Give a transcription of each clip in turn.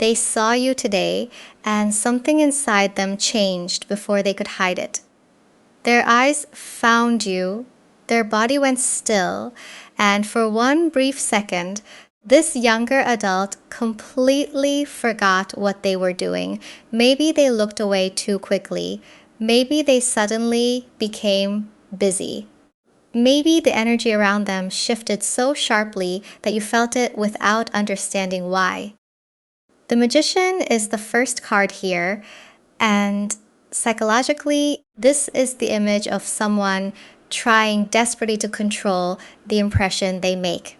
They saw you today, and something inside them changed before they could hide it. Their eyes found you, their body went still, and for one brief second, this younger adult completely forgot what they were doing. Maybe they looked away too quickly. Maybe they suddenly became busy. Maybe the energy around them shifted so sharply that you felt it without understanding why. The Magician is the first card here, and psychologically, this is the image of someone trying desperately to control the impression they make.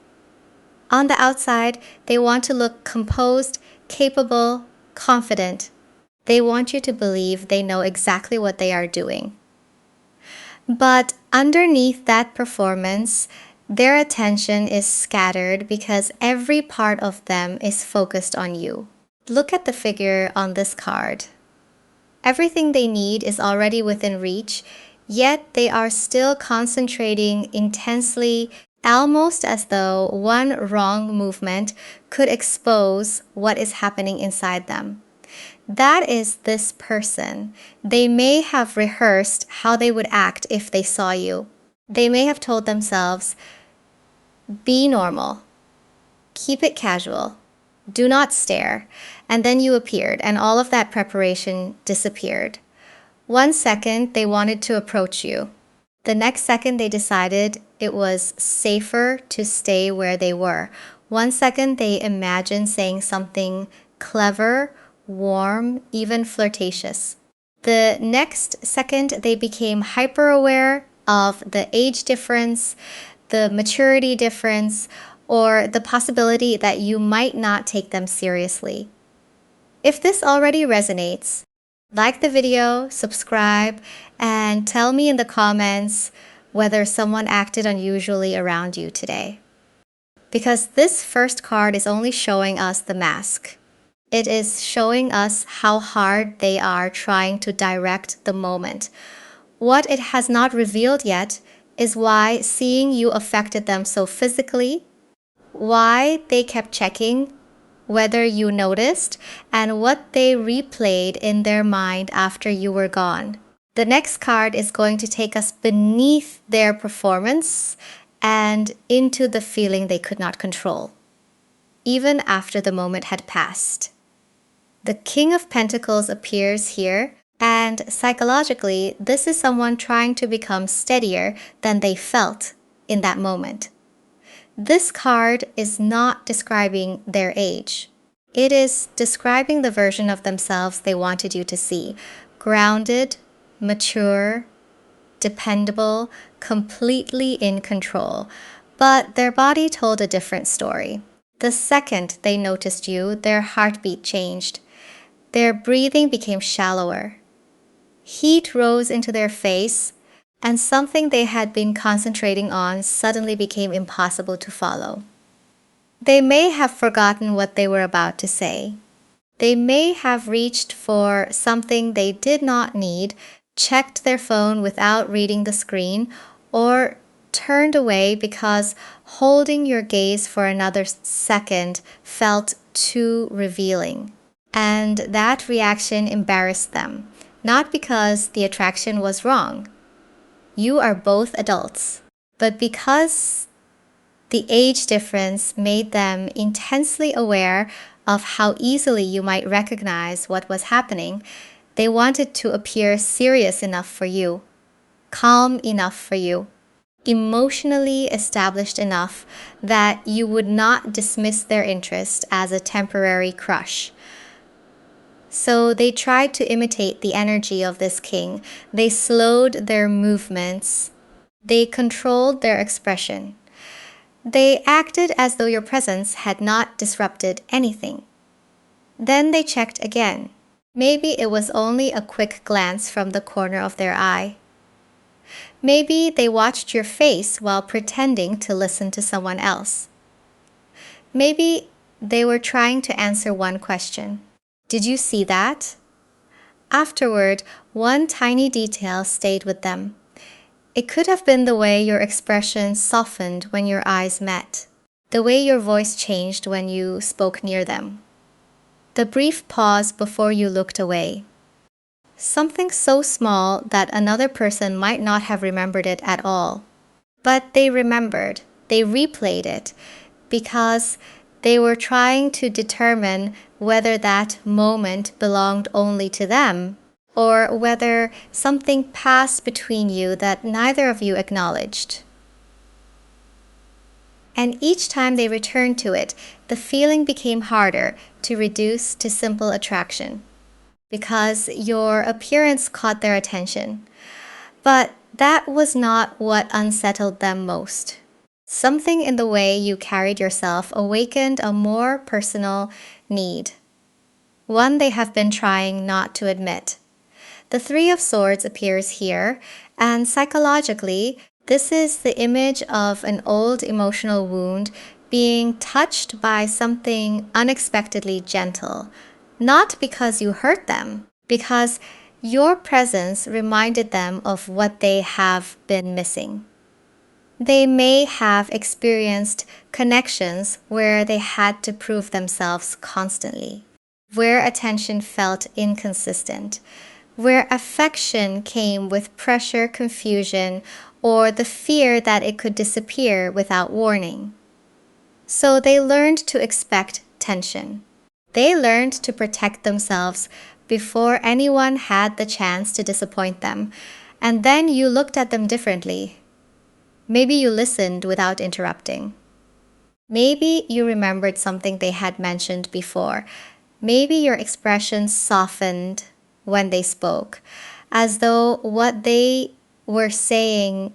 On the outside, they want to look composed, capable, confident. They want you to believe they know exactly what they are doing. But underneath that performance, their attention is scattered because every part of them is focused on you. Look at the figure on this card. Everything they need is already within reach, yet they are still concentrating intensely, almost as though one wrong movement could expose what is happening inside them. That is this person. They may have rehearsed how they would act if they saw you. They may have told themselves, be normal, keep it casual, do not stare. And then you appeared, and all of that preparation disappeared. 1 second, they wanted to approach you. The next second, they decided it was safer to stay where they were. 1 second, they imagined saying something clever, warm, even flirtatious. The next second, they became hyper-aware of the age difference, the maturity difference, or the possibility that you might not take them seriously. If this already resonates, like the video, subscribe, and tell me in the comments whether someone acted unusually around you today. Because this first card is only showing us the mask. It is showing us how hard they are trying to direct the moment. What it has not revealed yet is why seeing you affected them so physically, why they kept checking whether you noticed, and what they replayed in their mind after you were gone. The next card is going to take us beneath their performance and into the feeling they could not control, even after the moment had passed. The King of Pentacles appears here, and psychologically, this is someone trying to become steadier than they felt in that moment. This card is not describing their age. It is describing the version of themselves they wanted you to see. Grounded, mature, dependable, completely in control. But their body told a different story. The second they noticed you, their heartbeat changed. Their breathing became shallower. Heat rose into their face, and something they had been concentrating on suddenly became impossible to follow. They may have forgotten what they were about to say. They may have reached for something they did not need, checked their phone without reading the screen, or turned away because holding your gaze for another second felt too revealing. And that reaction embarrassed them, not because the attraction was wrong. You are both adults, but because the age difference made them intensely aware of how easily you might recognize what was happening, they wanted to appear serious enough for you, calm enough for you, emotionally established enough that you would not dismiss their interest as a temporary crush. So they tried to imitate the energy of this king. They slowed their movements. They controlled their expression. They acted as though your presence had not disrupted anything. Then they checked again. Maybe it was only a quick glance from the corner of their eye. Maybe they watched your face while pretending to listen to someone else. Maybe they were trying to answer one question. Did you see that? Afterward, one tiny detail stayed with them. It could have been the way your expression softened when your eyes met, the way your voice changed when you spoke near them. The brief pause before you looked away. Something so small that another person might not have remembered it at all. But they remembered, they replayed it, because they were trying to determine whether that moment belonged only to them, or whether something passed between you that neither of you acknowledged. And each time they returned to it, the feeling became harder to reduce to simple attraction, because your appearance caught their attention. But that was not what unsettled them most. Something in the way you carried yourself awakened a more personal need, one they have been trying not to admit. The Three of Swords appears here, and psychologically, this is the image of an old emotional wound being touched by something unexpectedly gentle. Not because you hurt them, because your presence reminded them of what they have been missing. They may have experienced connections where they had to prove themselves constantly, where attention felt inconsistent, where affection came with pressure, confusion, or the fear that it could disappear without warning. So they learned to expect tension. They learned to protect themselves before anyone had the chance to disappoint them, and then you looked at them differently. Maybe you listened without interrupting. Maybe you remembered something they had mentioned before. Maybe your expressions softened when they spoke, as though what they were saying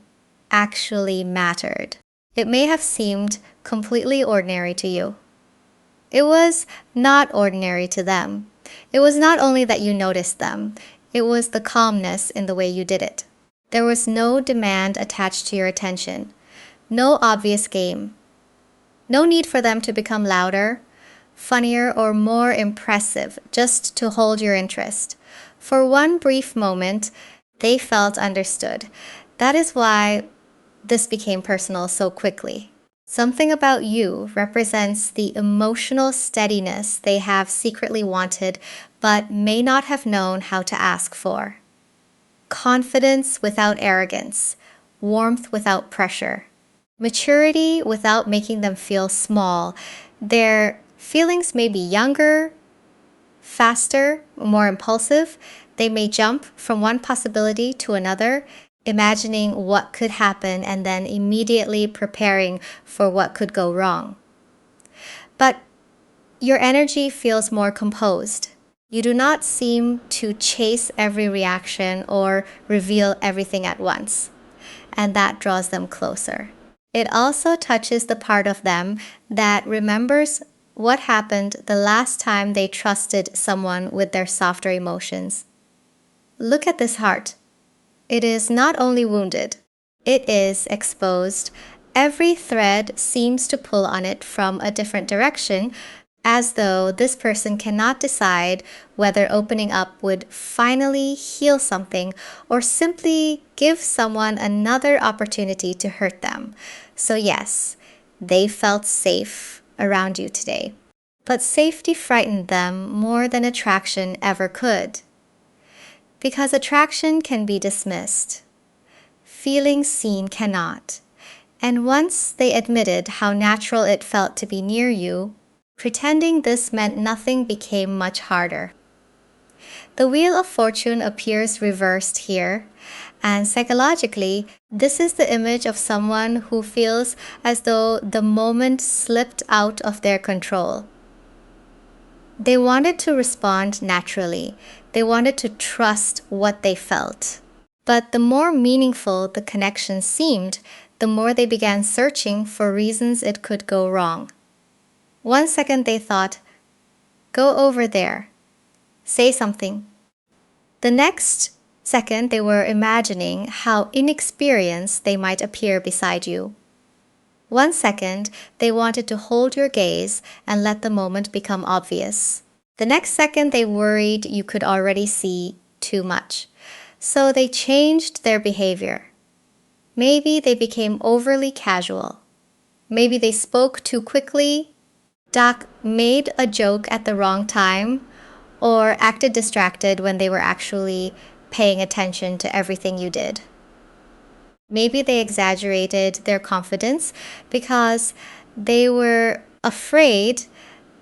actually mattered. It may have seemed completely ordinary to you. It was not ordinary to them. It was not only that you noticed them, it was the calmness in the way you did it. There was no demand attached to your attention, no obvious game, no need for them to become louder, funnier, or more impressive just to hold your interest. For one brief moment, they felt understood. That is why this became personal so quickly. Something about you represents the emotional steadiness they have secretly wanted but may not have known how to ask for. Confidence without arrogance, warmth without pressure, maturity without making them feel small. Their feelings may be younger, faster, more impulsive. They may jump from one possibility to another, imagining what could happen and then immediately preparing for what could go wrong. But your energy feels more composed. You do not seem to chase every reaction or reveal everything at once, and that draws them closer. It also touches the part of them that remembers what happened the last time they trusted someone with their softer emotions. Look at this heart. It is not only wounded, it is exposed. Every thread seems to pull on it from a different direction, as though this person cannot decide whether opening up would finally heal something or simply give someone another opportunity to hurt them. So yes, they felt safe around you today. But safety frightened them more than attraction ever could. Because attraction can be dismissed. Feeling seen cannot. And once they admitted how natural it felt to be near you, pretending this meant nothing became much harder. The Wheel of Fortune appears reversed here, and psychologically, this is the image of someone who feels as though the moment slipped out of their control. They wanted to respond naturally. They wanted to trust what they felt. But the more meaningful the connection seemed, the more they began searching for reasons it could go wrong. 1 second they thought, go over there, say something. The next second they were imagining how inexperienced they might appear beside you. 1 second they wanted to hold your gaze and let the moment become obvious. The next second they worried you could already see too much. So they changed their behavior. Maybe they became overly casual. Maybe they spoke too quickly. Doc made a joke at the wrong time or acted distracted when they were actually paying attention to everything you did. Maybe they exaggerated their confidence because they were afraid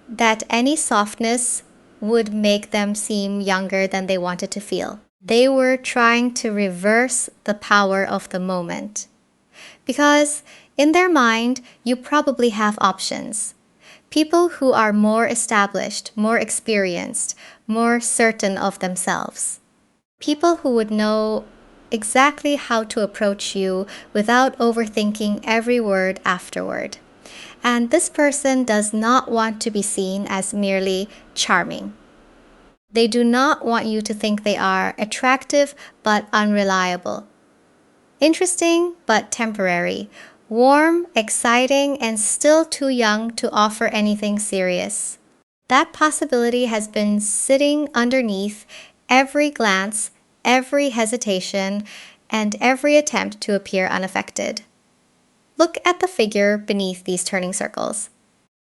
that any softness would make them seem younger than they wanted to feel. They were trying to reverse the power of the moment. Because in their mind, you probably have options. People who are more established, more experienced, more certain of themselves. People who would know exactly how to approach you without overthinking every word afterward. And this person does not want to be seen as merely charming. They do not want you to think they are attractive but unreliable, interesting but temporary, warm, exciting, and still too young to offer anything serious. That possibility has been sitting underneath every glance, every hesitation, and every attempt to appear unaffected. Look at the figure beneath these turning circles.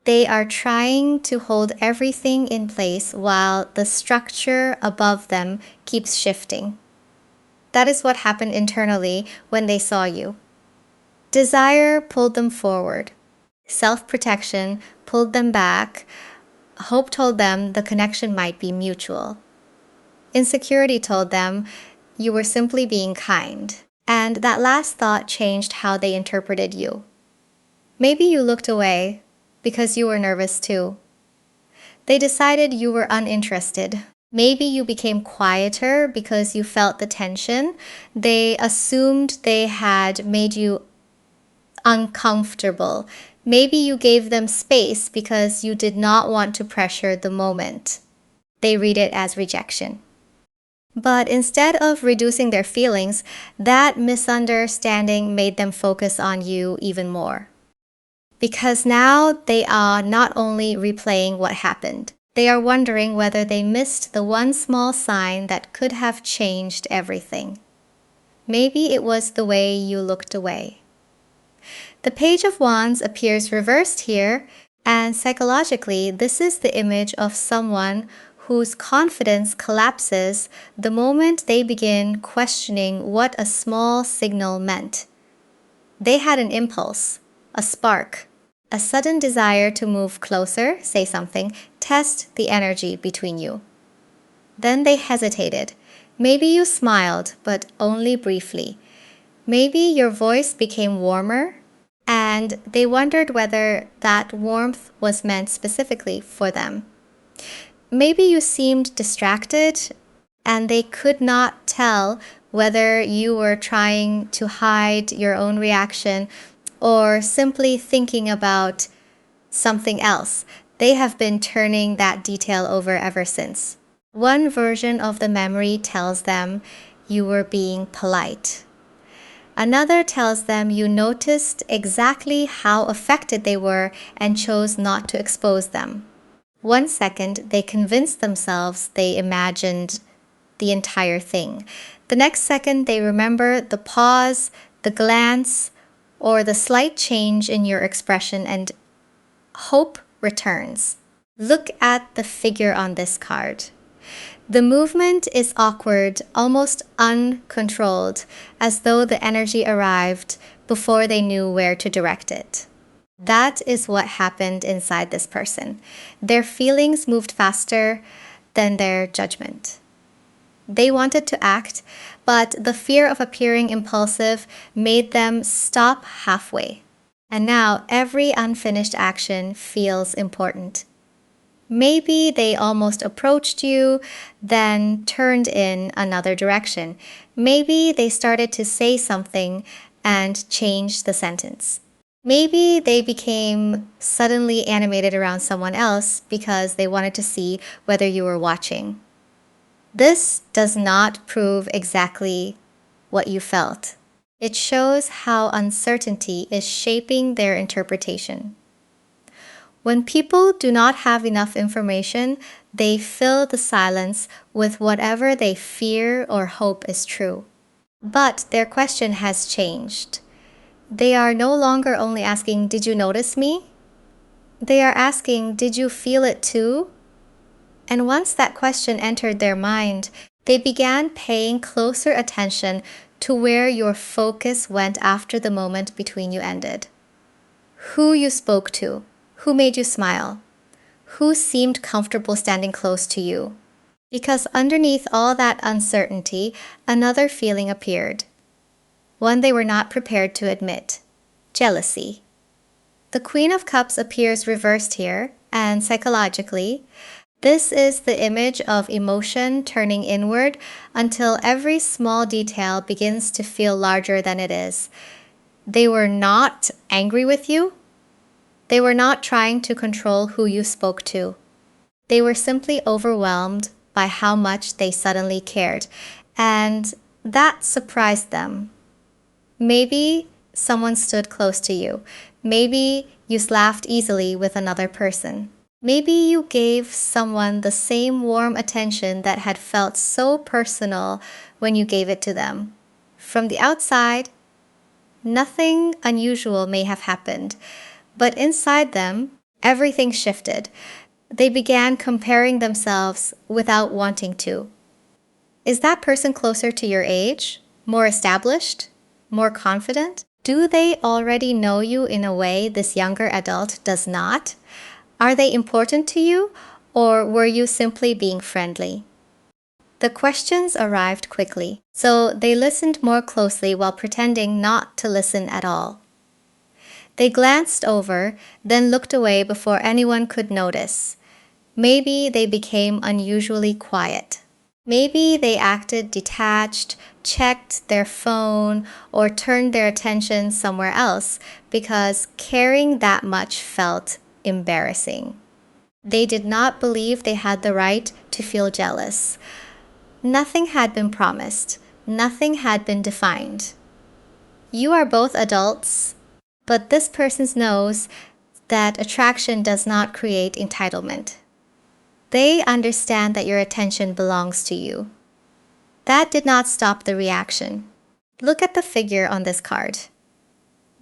They are trying to hold everything in place while the structure above them keeps shifting. That is what happened internally when they saw you. Desire pulled them forward. Self-protection pulled them back. Hope told them the connection might be mutual. Insecurity told them you were simply being kind. And that last thought changed how they interpreted you. Maybe you looked away because you were nervous too. They decided you were uninterested. Maybe you became quieter because you felt the tension. They assumed they had made you uncomfortable. Maybe you gave them space because you did not want to pressure the moment. They read it as rejection. But instead of reducing their feelings, that misunderstanding made them focus on you even more. Because now they are not only replaying what happened, they are wondering whether they missed the one small sign that could have changed everything. Maybe it was the way you looked away. The Page of Wands appears reversed here, and psychologically, this is the image of someone whose confidence collapses the moment they begin questioning what a small signal meant. They had an impulse, a spark, a sudden desire to move closer, say something, test the energy between you. Then they hesitated. Maybe you smiled, but only briefly. Maybe your voice became warmer, and they wondered whether that warmth was meant specifically for them. Maybe you seemed distracted, and they could not tell whether you were trying to hide your own reaction or simply thinking about something else. They have been turning that detail over ever since. One version of the memory tells them you were being polite. Another tells them you noticed exactly how affected they were and chose not to expose them. 1 second, they convinced themselves they imagined the entire thing. The next second, they remember the pause, the glance, or the slight change in your expression, and hope returns. Look at the figure on this card. The movement is awkward, almost uncontrolled, as though the energy arrived before they knew where to direct it. That is what happened inside this person. Their feelings moved faster than their judgment. They wanted to act, but the fear of appearing impulsive made them stop halfway. And now every unfinished action feels important. Maybe they almost approached you, then turned in another direction. Maybe they started to say something and changed the sentence. Maybe they became suddenly animated around someone else because they wanted to see whether you were watching. This does not prove exactly what you felt. It shows how uncertainty is shaping their interpretation. When people do not have enough information, they fill the silence with whatever they fear or hope is true. But their question has changed. They are no longer only asking, "Did you notice me?" They are asking, did you feel it too? And once that question entered their mind, they began paying closer attention to where your focus went after the moment between you ended. Who you spoke to, who made you smile, who seemed comfortable standing close to you. Because underneath all that uncertainty, another feeling appeared. One they were not prepared to admit: jealousy. The Queen of Cups appears reversed here, and psychologically, this is the image of emotion turning inward until every small detail begins to feel larger than it is. They were not angry with you. They were not trying to control who you spoke to. They were simply overwhelmed by how much they suddenly cared, and that surprised them. Maybe someone stood close to you. Maybe you laughed easily with another person. Maybe you gave someone the same warm attention that had felt so personal when you gave it to them. From the outside, nothing unusual may have happened, but inside them, everything shifted. They began comparing themselves without wanting to. Is that person closer to your age? More established? More confident? Do they already know you in a way this younger adult does not? Are they important to you, or were you simply being friendly? The questions arrived quickly, so they listened more closely while pretending not to listen at all. They glanced over, then looked away before anyone could notice. Maybe they became unusually quiet. Maybe they acted detached, checked their phone, or turned their attention somewhere else because caring that much felt embarrassing. They did not believe they had the right to feel jealous. Nothing had been promised. Nothing had been defined. You are both adults, but this person knows that attraction does not create entitlement. They understand that your attention belongs to you. That did not stop the reaction. Look at the figure on this card.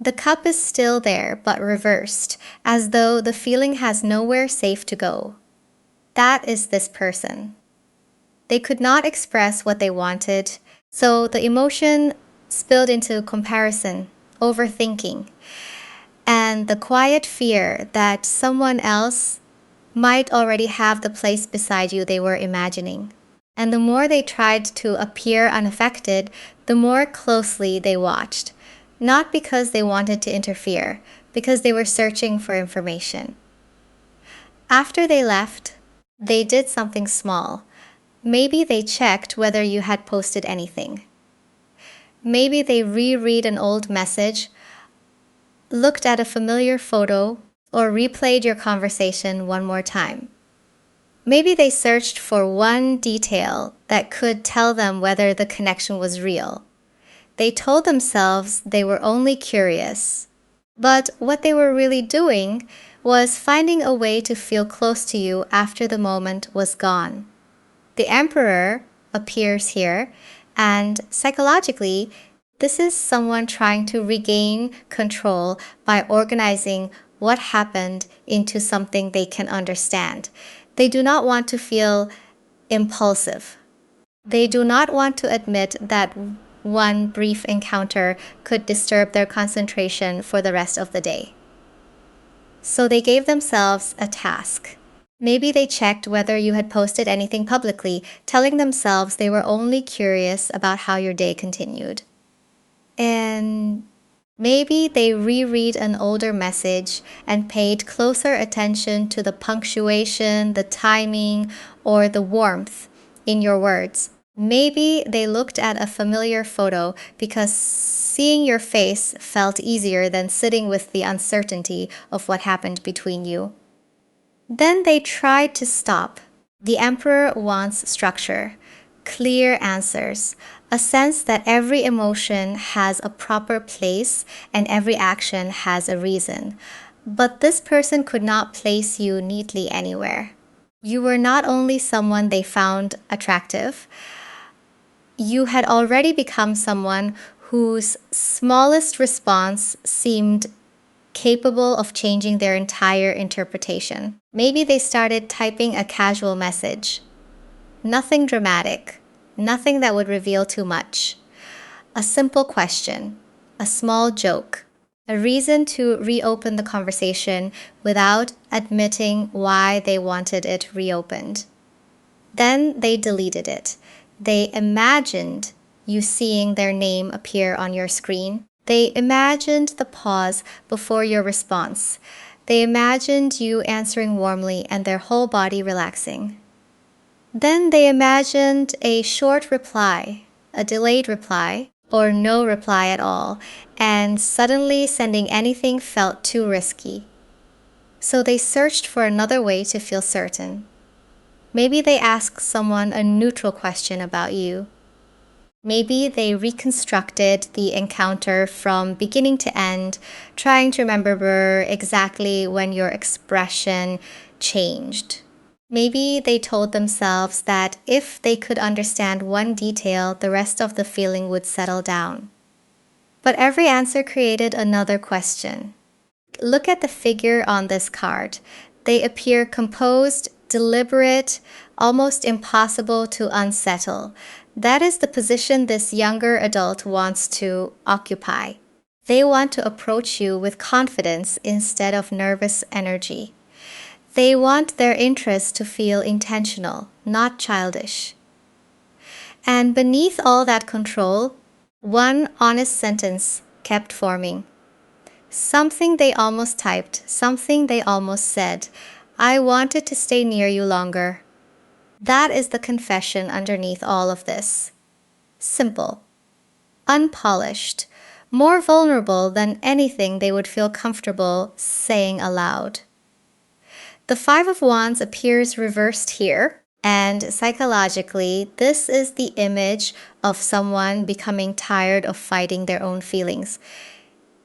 The cup is still there, but reversed, as though the feeling has nowhere safe to go. That is this person. They could not express what they wanted, so the emotion spilled into comparison, overthinking, and the quiet fear that someone else might already have the place beside you they were imagining. And the more they tried to appear unaffected, the more closely they watched. Not because they wanted to interfere, because they were searching for information. After they left, they did something small. Maybe they checked whether you had posted anything. Maybe they reread an old message, looked at a familiar photo, or replayed your conversation one more time. Maybe they searched for one detail that could tell them whether the connection was real. They told themselves they were only curious, but what they were really doing was finding a way to feel close to you after the moment was gone. The Emperor appears here, and psychologically, this is someone trying to regain control by organizing what happened into something they can understand. They do not want to feel impulsive. They do not want to admit that one brief encounter could disturb their concentration for the rest of the day. So they gave themselves a task. Maybe they checked whether you had posted anything publicly, telling themselves they were only curious about how your day continued. And maybe they reread an older message and paid closer attention to the punctuation, the timing, or the warmth in your words. Maybe they looked at a familiar photo because seeing your face felt easier than sitting with the uncertainty of what happened between you. Then they tried to stop. The Emperor wants structure, clear answers, a sense that every emotion has a proper place and every action has a reason. But this person could not place you neatly anywhere. You were not only someone they found attractive, you had already become someone whose smallest response seemed capable of changing their entire interpretation. Maybe they started typing a casual message. Nothing dramatic, nothing that would reveal too much. A simple question, a small joke, a reason to reopen the conversation without admitting why they wanted it reopened. Then they deleted it. They imagined you seeing their name appear on your screen. They imagined the pause before your response. They imagined you answering warmly and their whole body relaxing. Then they imagined a short reply, a delayed reply, or no reply at all, and suddenly sending anything felt too risky. So they searched for another way to feel certain. Maybe they asked someone a neutral question about you. Maybe they reconstructed the encounter from beginning to end, trying to remember exactly when your expression changed. Maybe they told themselves that if they could understand one detail, the rest of the feeling would settle down. But every answer created another question. Look at the figure on this card. They appear composed, deliberate, almost impossible to unsettle. That is the position this younger adult wants to occupy. They want to approach you with confidence instead of nervous energy. They want their interest to feel intentional, not childish. And beneath all that control, one honest sentence kept forming. Something they almost typed, something they almost said. I wanted to stay near you longer. That is the confession underneath all of this. Simple, unpolished, more vulnerable than anything they would feel comfortable saying aloud. The Five of Wands appears reversed here, and psychologically, this is the image of someone becoming tired of fighting their own feelings.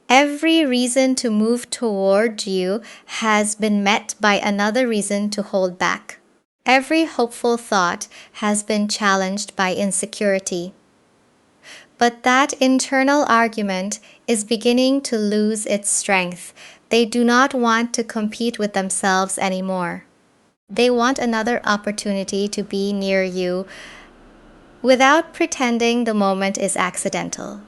Every reason to move toward you has been met by another reason to hold back. Every hopeful thought has been challenged by insecurity. But that internal argument is beginning to lose its strength. They do not want to compete with themselves anymore. They want another opportunity to be near you without pretending the moment is accidental.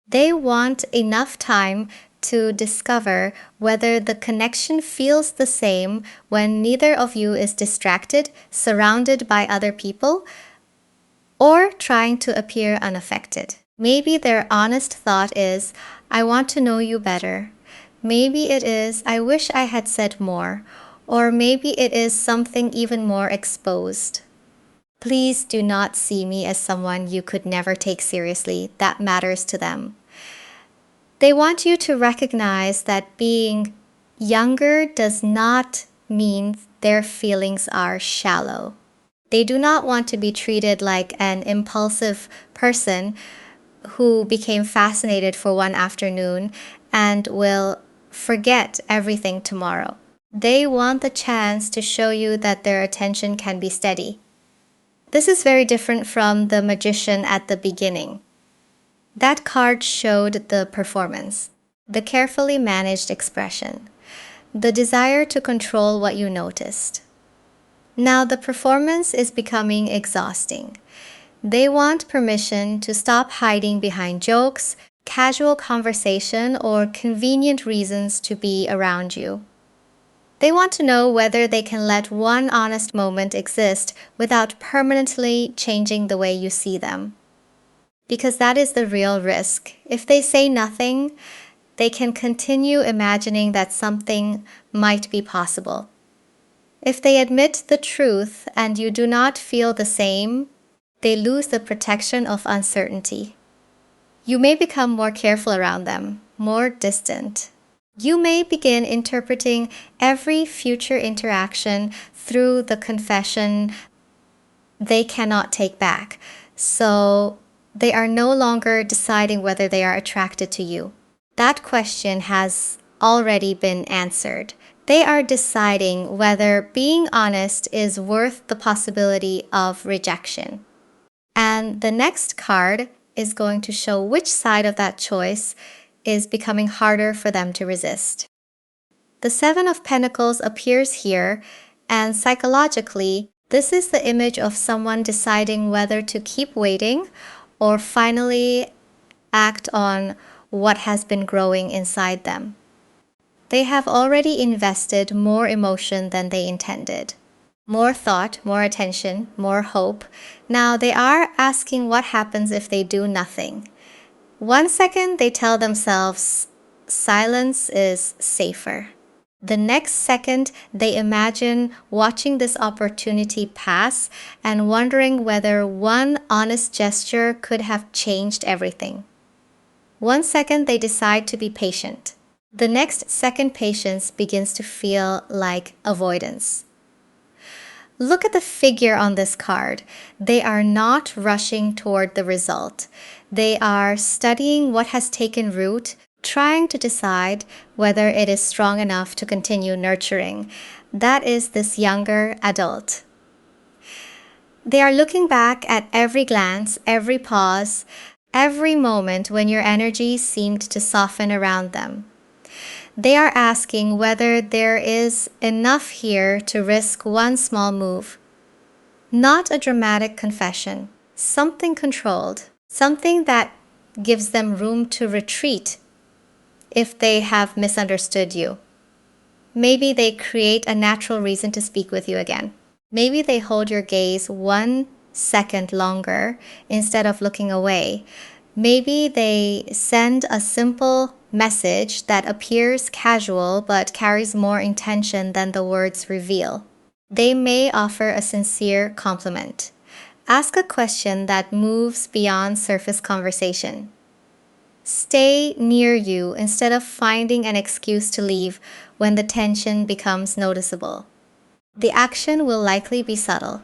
They want enough time to discover whether the connection feels the same when neither of you is distracted, surrounded by other people, or trying to appear unaffected. Maybe their honest thought is, I want to know you better. Maybe it is, I wish I had said more. Or maybe it is something even more exposed. Please do not see me as someone you could never take seriously. That matters to them. They want you to recognize that being younger does not mean their feelings are shallow. They do not want to be treated like an impulsive person who became fascinated for one afternoon and will forget everything tomorrow. They want the chance to show you that their attention can be steady. This is very different from the magician at the beginning. That card showed the performance, the carefully managed expression, the desire to control what you noticed. Now the performance is becoming exhausting. They want permission to stop hiding behind jokes, casual conversation, or convenient reasons to be around you. They want to know whether they can let one honest moment exist without permanently changing the way you see them. Because that is the real risk. If they say nothing, they can continue imagining that something might be possible. If they admit the truth and you do not feel the same, they lose the protection of uncertainty. You may become more careful around them, more distant. You may begin interpreting every future interaction through the confession they cannot take back. So they are no longer deciding whether they are attracted to you. That question has already been answered. They are deciding whether being honest is worth the possibility of rejection. And the next card is going to show which side of that choice is becoming harder for them to resist. The Seven of Pentacles appears here, and psychologically, this is the image of someone deciding whether to keep waiting or finally act on what has been growing inside them. They have already invested more emotion than they intended. More thought, more attention, more hope. Now they are asking what happens if they do nothing. 1 second they tell themselves silence is safer. The next second they imagine watching this opportunity pass and wondering whether one honest gesture could have changed everything. 1 second they decide to be patient. The next second patience begins to feel like avoidance. Look at the figure on this card. They are not rushing toward the result. They are studying what has taken root, trying to decide whether it is strong enough to continue nurturing. That is this younger adult. They are looking back at every glance, every pause, every moment when your energy seemed to soften around them. They are asking whether there is enough here to risk one small move. Not a dramatic confession, something controlled, something that gives them room to retreat if they have misunderstood you. Maybe they create a natural reason to speak with you again. Maybe they hold your gaze 1 second longer instead of looking away. Maybe they send a simple message that appears casual but carries more intention than the words reveal. They may offer a sincere compliment. Ask a question that moves beyond surface conversation. Stay near you instead of finding an excuse to leave when the tension becomes noticeable. The action will likely be subtle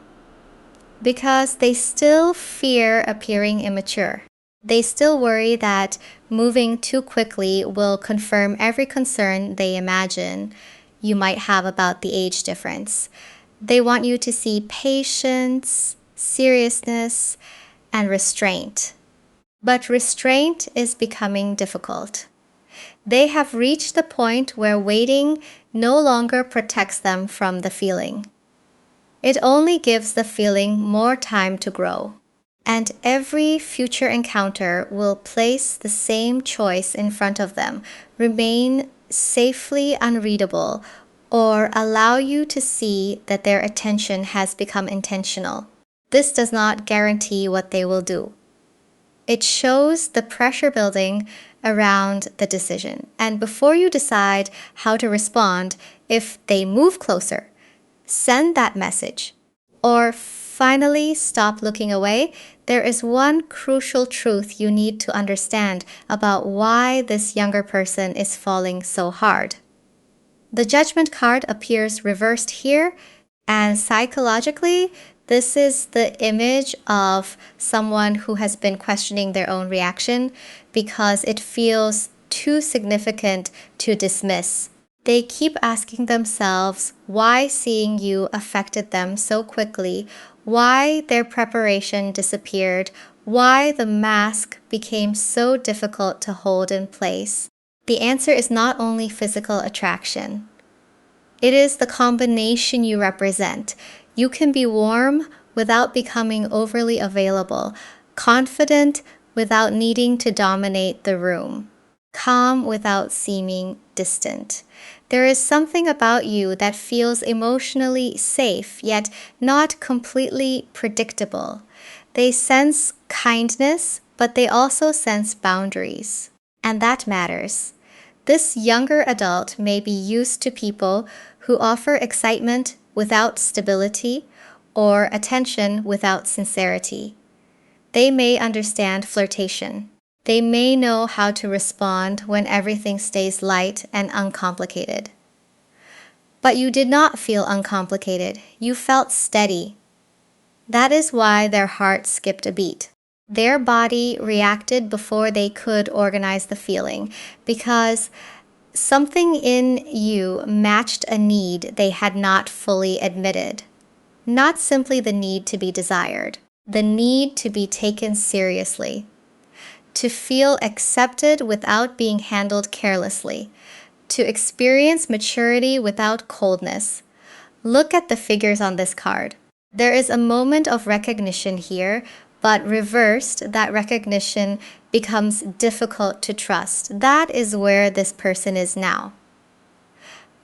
because they still fear appearing immature. They still worry that moving too quickly will confirm every concern they imagine you might have about the age difference. They want you to see patience, seriousness, and restraint. But restraint is becoming difficult. They have reached the point where waiting no longer protects them from the feeling. It only gives the feeling more time to grow. And every future encounter will place the same choice in front of them: remain safely unreadable or allow you to see that their attention has become intentional. This does not guarantee what they will do. It shows the pressure building around the decision. And before you decide how to respond, if they move closer, send that message, or finally stop looking away, there is one crucial truth you need to understand about why this younger person is falling so hard. The Judgment card appears reversed here, and psychologically, this is the image of someone who has been questioning their own reaction because it feels too significant to dismiss. They keep asking themselves why seeing you affected them so quickly, why their preparation disappeared, why the mask became so difficult to hold in place. The answer is not only physical attraction. It is the combination you represent. You can be warm without becoming overly available, confident without needing to dominate the room, calm without seeming distant. There is something about you that feels emotionally safe, yet not completely predictable. They sense kindness, but they also sense boundaries. And that matters. This younger adult may be used to people who offer excitement without stability or attention without sincerity. They may understand flirtation. They may know how to respond when everything stays light and uncomplicated. But you did not feel uncomplicated. You felt steady. That is why their heart skipped a beat. Their body reacted before they could organize the feeling because something in you matched a need they had not fully admitted. Not simply the need to be desired, the need to be taken seriously, to feel accepted without being handled carelessly, to experience maturity without coldness. Look at the figures on this card. There is a moment of recognition here, but reversed, that recognition becomes difficult to trust. That is where this person is now.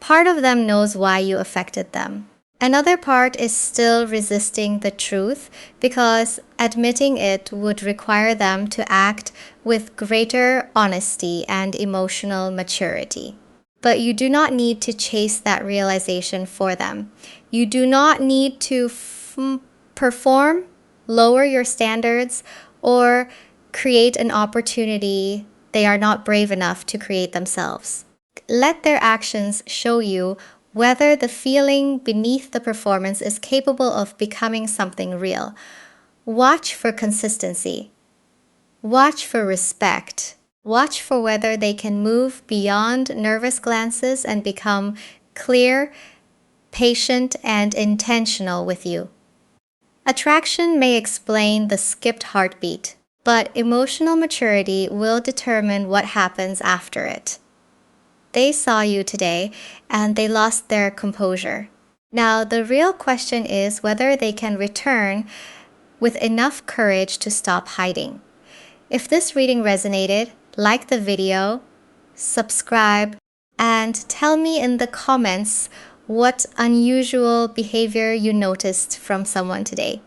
Part of them knows why you affected them. Another part is still resisting the truth because admitting it would require them to act with greater honesty and emotional maturity. But you do not need to chase that realization for them. You do not need to perform, lower your standards, or create an opportunity they are not brave enough to create themselves. Let their actions show you whether the feeling beneath the performance is capable of becoming something real. Watch for consistency. Watch for respect. Watch for whether they can move beyond nervous glances and become clear, patient, and intentional with you. Attraction may explain the skipped heartbeat, but emotional maturity will determine what happens after it. They saw you today and they lost their composure. Now, the real question is whether they can return with enough courage to stop hiding. If this reading resonated, like the video, subscribe, and tell me in the comments what unusual behavior you noticed from someone today.